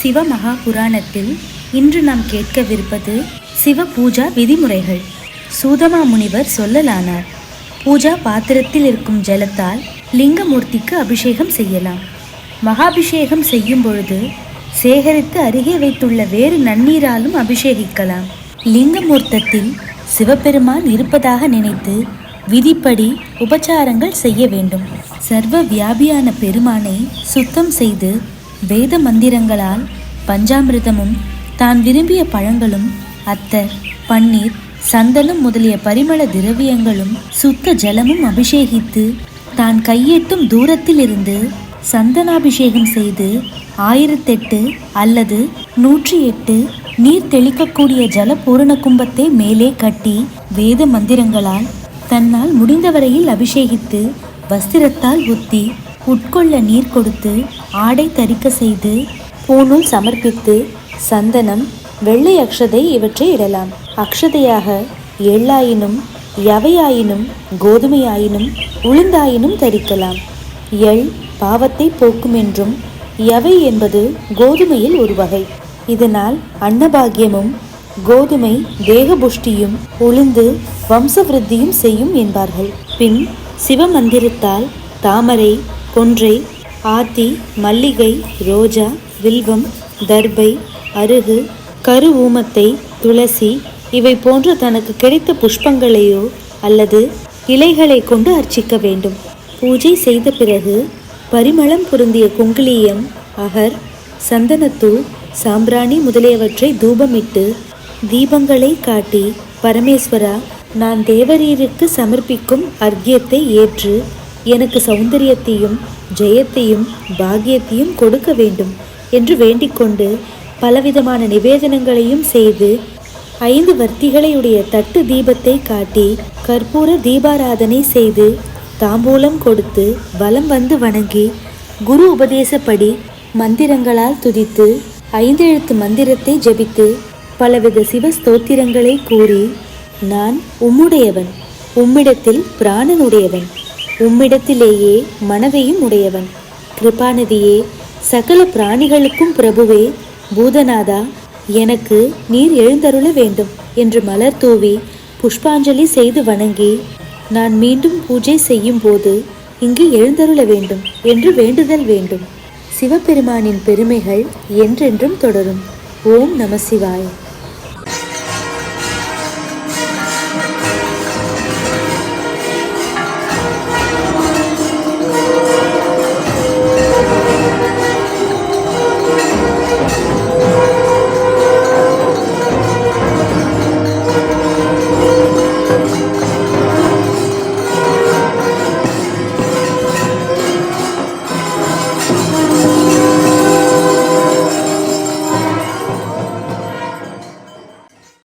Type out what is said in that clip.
சிவமகா புராணத்தில் இன்று நாம் கேட்கவிருப்பது சிவ பூஜா விதிமுறைகள். சூதமா முனிவர் சொல்லலானார். பூஜா பாத்திரத்தில் இருக்கும் ஜலத்தால் லிங்கமூர்த்திக்கு அபிஷேகம் செய்யலாம். மகாபிஷேகம் செய்யும் பொழுது சேகரித்து அருகே வைத்துள்ள வேறு நன்னீராலும் அபிஷேகிக்கலாம். லிங்கமூர்த்தத்தில் சிவபெருமான் இருப்பதாக நினைத்து விதிப்படி உபச்சாரங்கள் செய்ய வேண்டும். சர்வ வியாபியான பெருமானை சுத்தம் செய்து வேத மந்திரங்களால் பஞ்சாமிர்தமும் தான் விரும்பிய பழங்களும் அத்தர், பன்னீர், சந்தனம் முதலிய பரிமள திரவியங்களும் சுத்த ஜலமும் அபிஷேகித்து தான் கையெட்டும் தூரத்தில் இருந்து சந்தனாபிஷேகம் செய்து 1008 அல்லது 108 நீர் தெளிக்கக்கூடிய ஜல பூரண கும்பத்தை மேலே கட்டி வேத மந்திரங்களால் தன்னால் முடிந்தவரையில் அபிஷேகித்து வஸ்திரத்தால் ஒத்தி உட்கொள்ள நீர் கொடுத்து ஆடை தரிக்க செய்து பூநூல் சமர்ப்பித்து சந்தனம், வெள்ளை அக்ஷதை இவற்றை இடலாம். அக்ஷதையாக எள்ளாயினும் யவையாயினும் கோதுமையாயினும் உளுந்தாயினும் தரிக்கலாம். எள் பாவத்தை போக்கும் என்றும் யவை என்பது கோதுமையில் ஒரு வகை. இதனால் அன்னபாகியமும் கோதுமை தேகபுஷ்டியும் உளுந்து வம்சவிருத்தியும் செய்யும் என்பார்கள். பின் சிவமந்திரத்தால் தாமரை, கொன்றை, ஆத்தி, மல்லிகை, ரோஜா, வில்வம், தர்பை, அருகு, கரு ஊமத்தை, துளசி இவை போன்ற தனக்கு கிடைத்த புஷ்பங்களையோ அல்லது இலைகளை கொண்டு அர்ச்சிக்க வேண்டும். பூஜை செய்த பிறகு பரிமளம் பொருந்திய குங்குளியம், அகர், சந்தனத்தூள், சாம்பிராணி முதலியவற்றை தூபமிட்டு தீபங்களை காட்டி பரமேஸ்வரா, நான் தேவரீருக்கு சமர்ப்பிக்கும் அர்க்கியத்தை ஏற்று எனக்கு சௌந்தரியத்தையும் ஜெயத்தையும் பாக்கியத்தையும் கொடுக்க வேண்டும் என்று வேண்டிக்கொண்டு பலவிதமான நிவேதனங்களையும் செய்து 5 வர்த்திகளையுடைய தட்டு தீபத்தை காட்டி கற்பூர தீபாராதனை செய்து தாம்பூலம் கொடுத்து வலம் வந்து வணங்கி குரு உபதேசப்படி மந்திரங்களால் துதித்து 5 எழுத்து மந்திரத்தை ஜபித்து பலவித சிவ ஸ்தோத்திரங்களை கூறி, நான் உம்முடையவன், உம்மிடத்தில் பிராணனுடையவன், உம்மிடத்திலேயே மனதையும் உடையவன், கிருபாநிதியே, சகல பிராணிகளுக்கும் பிரபுவே, பூதநாதா, எனக்கு நீர் எழுந்தருள வேண்டும் என்று மலர் தூவி புஷ்பாஞ்சலி செய்து வணங்கி, நான் மீண்டும் பூஜை செய்யும் போது இங்கு எழுந்தருள வேண்டும் என்று வேண்டுதல் வேண்டும். சிவபெருமானின் பெருமைகள் என்றென்றும் தொடரும். ஓம் நம சிவாய.